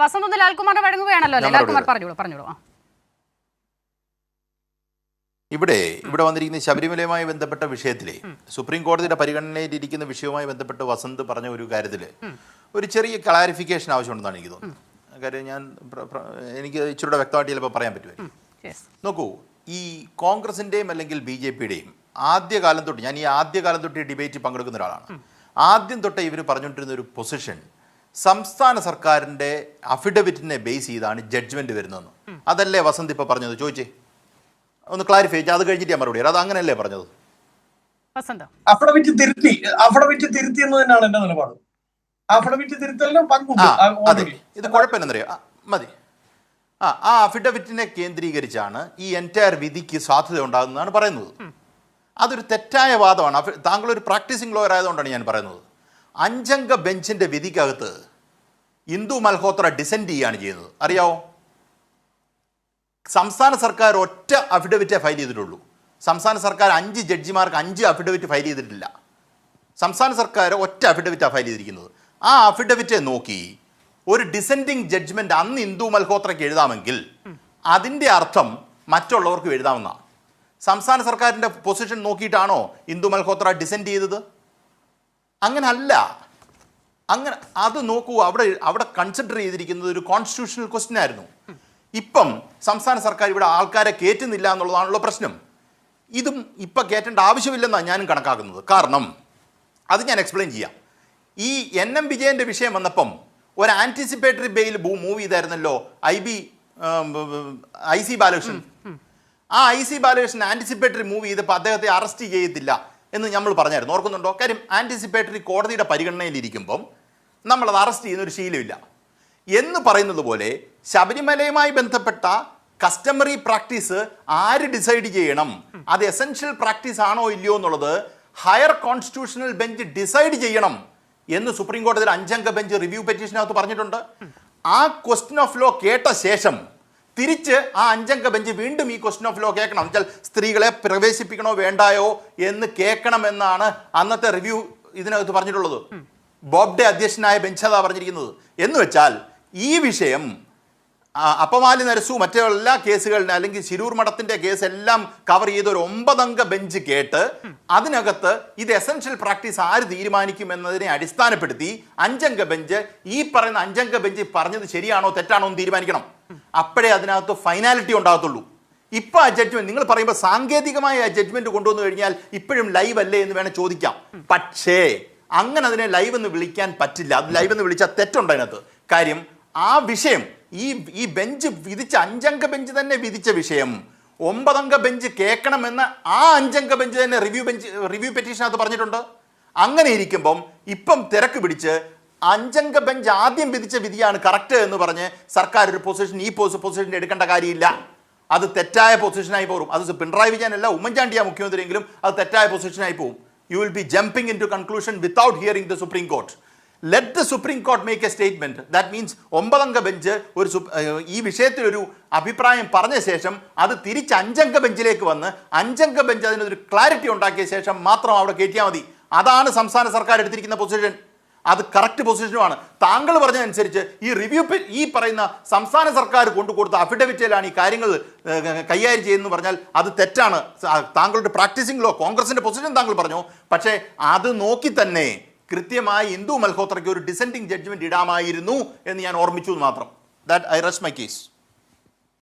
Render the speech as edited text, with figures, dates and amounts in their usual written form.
വസന്ത് ലാൽകുമാറിനെ വഴങ്ങുകയാണല്ലോ അല്ലേ? ലാൽകുമാർ പറഞ്ഞോളൂ. ഇവിടെ വന്നിരിക്കുന്ന ശബരിമലയുമായി ബന്ധപ്പെട്ട വിഷയത്തിലെ സുപ്രീം കോടതിയുടെ പരിഗണനയിലിരിക്കുന്ന വിഷയവുമായി ബന്ധപ്പെട്ട് വസന്ത് പറഞ്ഞ ഒരു കാര്യത്തിൽ ഒരു ചെറിയ ക്ലാരിഫിക്കേഷൻ ആവശ്യമുണ്ടെന്നാണ് എനിക്ക് തോന്നുന്നത്. കാര്യം എനിക്ക് ഇച്ചിരൂടെ വ്യക്തമായിട്ട് ചിലപ്പോൾ പറയാൻ പറ്റുമായിരിക്കും. നോക്കൂ, ഈ കോൺഗ്രസിൻ്റെയും അല്ലെങ്കിൽ BJPയുടെയും ആദ്യകാലം തൊട്ട്, ഞാൻ ഈ ആദ്യകാലം തൊട്ട് ഈ ഡിബേറ്റിൽ പങ്കെടുക്കുന്ന ഒരാളാണ്, ആദ്യം തൊട്ട് ഇവർ പറഞ്ഞുകൊണ്ടിരുന്ന ഒരു പൊസിഷൻ സംസ്ഥാന സർക്കാരിൻ്റെ അഫിഡവിറ്റിനെ ബേസ് ചെയ്താണ് ജഡ്ജ്മെൻറ്റ് വരുന്നതെന്ന്. അതല്ലേ വസന്ത് ഇപ്പോൾ പറഞ്ഞത്? ചോദിച്ചേ, ഒന്ന് ക്ലാരിഫൈ ചെയ്യാം, അത് കഴിഞ്ഞിട്ട് ഞാൻ മറുപടി. അത് അങ്ങനെയല്ലേ പറഞ്ഞത്? അഫിഡവിറ്റ് തിരുത്തി എന്ന് തന്നെയാണ് എന്റെ നിലപാട്. അഫിഡവിറ്റ് തിരുത്തലിനും പങ്കുണ്ട്. അതെ, ഇത് കുഴപ്പമില്ലെന്നറിയാം, മതി. ആ അഫിഡവിറ്റിനെ കേന്ദ്രീകരിച്ചാണ് ഈ എൻറ്റയർ വിധിക്ക് സാധ്യത ഉണ്ടാകുന്നതാണ് പറയുന്നത്. അതൊരു തെറ്റായ വാദമാണ്. താങ്കൾ ഒരു പ്രാക്ടീസിങ് ലോയർ ആയതുകൊണ്ടാണ് ഞാൻ പറയുന്നത്. 5 അംഗ ബെഞ്ചിൻ്റെ വിധിക്കകത്ത് ഇന്ദു മൽഹോത്ര ഡിസെൻഡ് ചെയ്യുകയാണ് ചെയ്യുന്നത്. അറിയാവോ? സംസ്ഥാന സർക്കാർ ഒറ്റ അഫിഡവിറ്റേ ഫയൽ ചെയ്തിട്ടുള്ളൂ. സംസ്ഥാന സർക്കാർ 5 ജഡ്ജിമാർക്ക് 5 അഫിഡവിറ്റ് ഫയൽ ചെയ്തിട്ടില്ല. സംസ്ഥാന സർക്കാർ ഒറ്റ അഫിഡവിറ്റാണ് ഫയൽ ചെയ്തിരിക്കുന്നത്. ആ അഫിഡവിറ്റെ നോക്കി ഒരു ഡിസെൻഡിങ് ജഡ്ജ്മെൻറ്റ് അന്ന് ഇന്ദു മൽഹോത്രയ്ക്ക് എഴുതാമെങ്കിൽ അതിൻ്റെ അർത്ഥം മറ്റുള്ളവർക്കും എഴുതാമെന്നാണ്. സംസ്ഥാന സർക്കാരിൻ്റെ പൊസിഷൻ നോക്കിയിട്ടാണോ ഇന്ദു മൽഹോത്ര ഡിസെൻഡ് ചെയ്തത്? അങ്ങനെ അല്ല. അങ്ങനെ അത് നോക്കൂ, അവിടെ കൺസിഡർ ചെയ്തിരിക്കുന്നത് ഒരു കോൺസ്റ്റിറ്റ്യൂഷണൽ ക്വസ്റ്റ്യൻ ആയിരുന്നു. ഇപ്പം സംസ്ഥാന സർക്കാർ ഇവിടെ ആൾക്കാരെ കയറ്റുന്നില്ല എന്നുള്ളതാണല്ലോ പ്രശ്നം. ഇതും ഇപ്പം കയറ്റേണ്ട ആവശ്യമില്ലെന്നാണ് ഞാനും കണക്കാക്കുന്നത്. കാരണം അത് ഞാൻ എക്സ്പ്ലെയിൻ ചെയ്യാം. ഈ NM വിജയൻ്റെ വിഷയം വന്നപ്പം ഒരു ആൻറ്റിസിപ്പേറ്ററി ബെയിൽ മൂവ് ചെയ്തായിരുന്നല്ലോ IC ബാലകൃഷ്ണൻ. ആ IC ബാലകൃഷ്ണൻ ആൻറ്റിസിപ്പേറ്ററി മൂവ് ചെയ്തപ്പോൾ അദ്ദേഹത്തെ അറസ്റ്റ് ചെയ്യത്തില്ല എന്ന് നമ്മൾ പറഞ്ഞായിരുന്നു, ഓർക്കുന്നുണ്ടോ? കാര്യം ആൻറ്റിസിപ്പേറ്ററി കോടതിയുടെ പരിഗണനയിലിരിക്കുമ്പം നമ്മളത് അറസ്റ്റ് ചെയ്യുന്ന ഒരു ശീലമില്ല എന്ന് പറയുന്നത് പോലെ ശബരിമലയുമായി ബന്ധപ്പെട്ട കസ്റ്റമറി പ്രാക്ടീസ് ആര് ഡിസൈഡ് ചെയ്യണം, അത് എസെൻഷ്യൽ പ്രാക്ടീസ് ആണോ ഇല്ലയോ എന്നുള്ളത് ഹയർ കോൺസ്റ്റിറ്റ്യൂഷണൽ ബെഞ്ച് ഡിസൈഡ് ചെയ്യണം എന്ന് സുപ്രീം കോടതിയിൽ 5 അംഗ ബെഞ്ച് റിവ്യൂ പെറ്റീഷനകത്ത് പറഞ്ഞിട്ടുണ്ട്. ആ ക്വസ്റ്റ്യൻ ഓഫ് ലോ കേട്ട ശേഷം തിരിച്ച് ആ 5 അംഗ ബെഞ്ച് വീണ്ടും ഈ ക്വസ്റ്റ്യൻ ഓഫ് ലോ കേൾക്കണം. എന്നുവെച്ചാൽ സ്ത്രീകളെ പ്രവേശിപ്പിക്കണോ വേണ്ടായോ എന്ന് കേൾക്കണമെന്നാണ് അന്നത്തെ റിവ്യൂ ഇതിനകത്ത് പറഞ്ഞിട്ടുള്ളത്. ബോബ്ഡെ അധ്യക്ഷനായ ബെഞ്ച് അതാ പറഞ്ഞിരിക്കുന്നത്. എന്ന് വെച്ചാൽ ഈ വിഷയം അപ്പമാലി നരസു മറ്റേ എല്ലാ കേസുകളിലും അല്ലെങ്കിൽ ശിരൂർ മഠത്തിന്റെ കേസ് എല്ലാം കവർ ചെയ്ത ഒരു 9 അംഗ ബെഞ്ച് കേട്ട് അതിനകത്ത് ഇത് എസെൻഷ്യൽ പ്രാക്ടീസ് ആര് തീരുമാനിക്കും എന്നതിനെ അടിസ്ഥാനപ്പെടുത്തി 5 അംഗ ബെഞ്ച് ഈ പറയുന്ന 5 അംഗ ബെഞ്ച് പറഞ്ഞത് ശരിയാണോ തെറ്റാണോ എന്ന് തീരുമാനിക്കണം. അപ്പോഴേ അതിനകത്ത് ഫൈനാലിറ്റി ഉണ്ടാകത്തുള്ളൂ. ഇപ്പം ആ ജഡ്ജ്മെന്റ് നിങ്ങൾ പറയുമ്പോൾ സാങ്കേതികമായ ആ ജഡ്ജ്മെന്റ് കൊണ്ടുവന്നു കഴിഞ്ഞാൽ ഇപ്പോഴും ലൈവ് അല്ലേ എന്ന് വേണേൽ ചോദിക്കാം. പക്ഷേ അങ്ങനെ അതിനെ ലൈവ് എന്ന് വിളിക്കാൻ പറ്റില്ല. അത് ലൈവ് എന്ന് വിളിച്ചാൽ തെറ്റുണ്ട് അതിനകത്ത്. കാര്യം ആ വിഷയം ഈ ബെഞ്ച് വിധിച്ച 5 അംഗ ബെഞ്ച് തന്നെ വിധിച്ച വിഷയം 9 അംഗ ബെഞ്ച് കേൾക്കണമെന്ന് ആ 5 അംഗ ബെഞ്ച് തന്നെ റിവ്യൂ പെറ്റീഷനകത്ത് പറഞ്ഞിട്ടുണ്ട്. അങ്ങനെ ഇരിക്കുമ്പം ഇപ്പം തിരക്ക് പിടിച്ച് 5 അംഗ ബെഞ്ച് ആദ്യം വിധിച്ച വിധിയാണ് കറക്റ്റ് എന്ന് പറഞ്ഞ് സർക്കാർ ഒരു പൊസിഷൻ ഈ പൊസിഷൻ എടുക്കേണ്ട കാര്യമില്ല. അത് തെറ്റായ പൊസിഷനായി പോകും. അത് പിണറായി വിജയനല്ല, ഉമ്മൻചാണ്ടിയാ മുഖ്യമന്ത്രിയെങ്കിലും അത് തെറ്റായ പൊസിഷനായി പോകും. You will be jumping into conclusion without hearing the Supreme Court. Let the Supreme Court make a statement. That means 9 അംഗ ബെഞ്ച് ഈ വിഷയത്തിൽ ഒരു അഭിപ്രായം പറഞ്ഞ ശേഷം അത് തിരിച്ച് 5 അംഗ ബെഞ്ചിലേക്ക് വന്ന് 5 അംഗ ബെഞ്ച് അതിനൊരു ക്ലാരിറ്റി ഉണ്ടാക്കിയ ശേഷം മാത്രം അവിടെ കയറ്റിയാൽ മതി. അതാണ് സംസ്ഥാന സർക്കാർ എടുത്തിരിക്കുന്ന പൊസിഷൻ. അത് കറക്റ്റ് പൊസിഷനുമാണ്. താങ്കൾ പറഞ്ഞതനുസരിച്ച് ഈ പറയുന്ന സംസ്ഥാന സർക്കാർ കൊണ്ടുകൊടുത്ത അഫിഡവിറ്റിലാണ് ഈ കാര്യങ്ങൾ കൈകാര്യം ചെയ്യുന്നത് പറഞ്ഞാൽ അത് തെറ്റാണ്. താങ്കളുടെ പ്രാക്ടീസിംഗ് ലോ കോൺഗ്രസിന്റെ പൊസിഷൻ താങ്കൾ പറഞ്ഞു. പക്ഷേ അത് നോക്കി തന്നെ കൃത്യമായി ഇന്ദു മൽഹോത്രയ്ക്ക് ഒരു ഡിസെൻഡിങ് ജഡ്ജ്മെന്റ് ഇടാമായിരുന്നു എന്ന് ഞാൻ ഓർമ്മിച്ചു മാത്രം. That I rest my case.